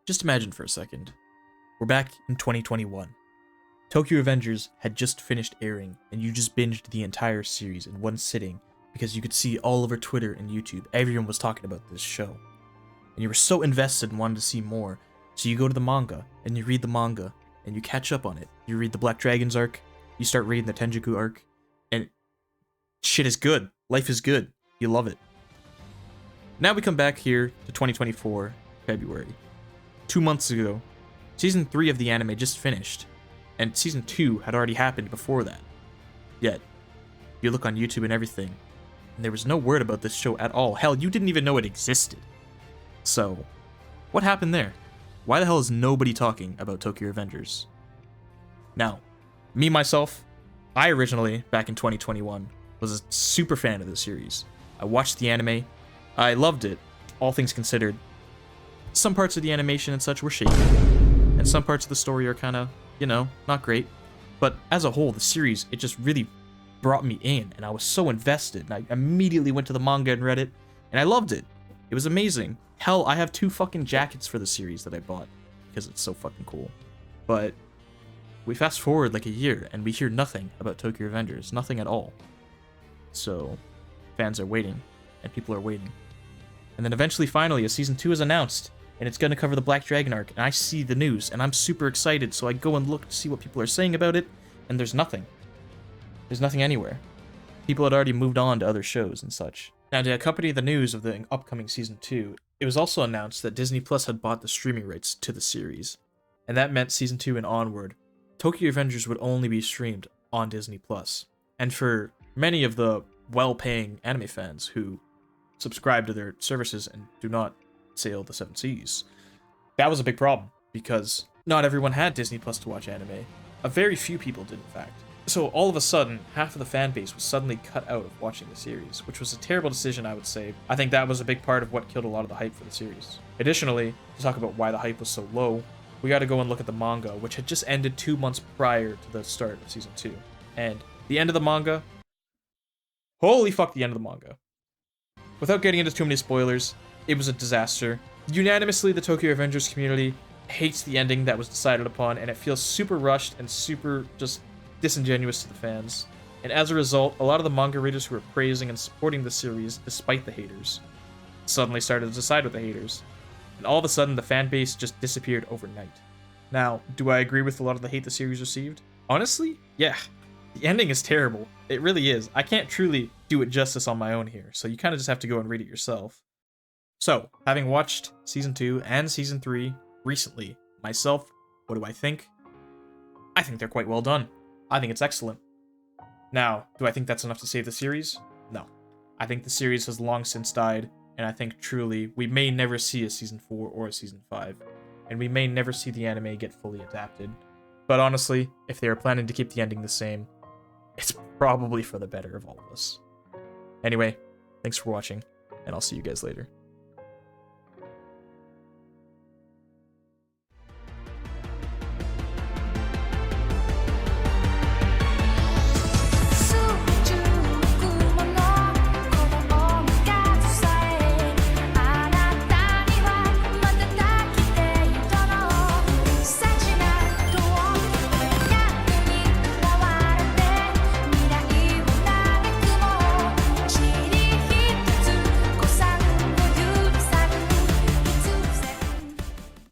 Just imagine for a second. We're back in 2021. Tokyo Revengers had just finished airing, and you just binged the entire series in one sitting because you could see all over Twitter and YouTube, everyone was talking about this show. And you were so invested and wanted to see more, so you go to the manga, and you read the manga, and you catch up on it. You read the Black Dragons arc, you start reading the Tenjiku arc, and shit is good. Life is good. You love it. Now we come back here to 2024, February. 2 months ago, Season 3 of the anime just finished, and Season 2 had already happened before that. Yet, you look on YouTube and everything, and there was no word about this show at all. Hell, you didn't even know it existed. So, what happened there? Why the hell is nobody talking about Tokyo Revengers? Now, me myself, I originally, back in 2021, was a super fan of the series. I watched the anime, I loved it, all things considered. Some parts of the animation and such were shaky, and some parts of the story are kind of, not great. But as a whole, the series, it just really brought me in, and I was so invested, and I immediately went to the manga and read it, and I loved it. It was amazing. Hell, I have 2 fucking jackets for the series that I bought, because it's so fucking cool. But we fast forward like a year, and we hear nothing about Tokyo Revengers, nothing at all. So, fans are waiting, and people are waiting. And then eventually, finally, a Season 2 is announced, and it's going to cover the Black Dragon arc, and I see the news, and I'm super excited, so I go and look to see what people are saying about it, and there's nothing. There's nothing anywhere. People had already moved on to other shows and such. Now, to accompany the news of the upcoming Season 2, it was also announced that Disney Plus had bought the streaming rights to the series, and that meant Season 2 and onward, Tokyo Revengers would only be streamed on Disney Plus. And for many of the well-paying anime fans who subscribe to their services and do not sail the 7 seas, that was a big problem, because not everyone had Disney Plus to watch anime. A very few people did, in fact. So all of a sudden, half of the fan base was suddenly cut out of watching the series, which was a terrible decision, I would say. I think that was a big part of what killed a lot of the hype for the series. Additionally, to talk about why the hype was so low, we gotta go and look at the manga, which had just ended 2 months prior to the start of Season 2. And the end of the manga, holy fuck, the end of the manga. Without getting into too many spoilers, it was a disaster. Unanimously, the Tokyo Revengers community hates the ending that was decided upon, and it feels super rushed and super just disingenuous to the fans. And as a result, a lot of the manga readers who were praising and supporting the series despite the haters suddenly started to side with the haters. And all of a sudden, the fan base just disappeared overnight. Now, do I agree with a lot of the hate the series received? Honestly, yeah. The ending is terrible. It really is. I can't truly do it justice on my own here, so you kind of just have to go and read it yourself. So, having watched Season 2 and Season 3 recently, myself, what do I think? I think they're quite well done. I think it's excellent. Now, do I think that's enough to save the series? No. I think the series has long since died, and I think truly we may never see a Season 4 or a Season 5, and we may never see the anime get fully adapted. But honestly, if they are planning to keep the ending the same, it's probably for the better of all of us. Anyway, thanks for watching, and I'll see you guys later.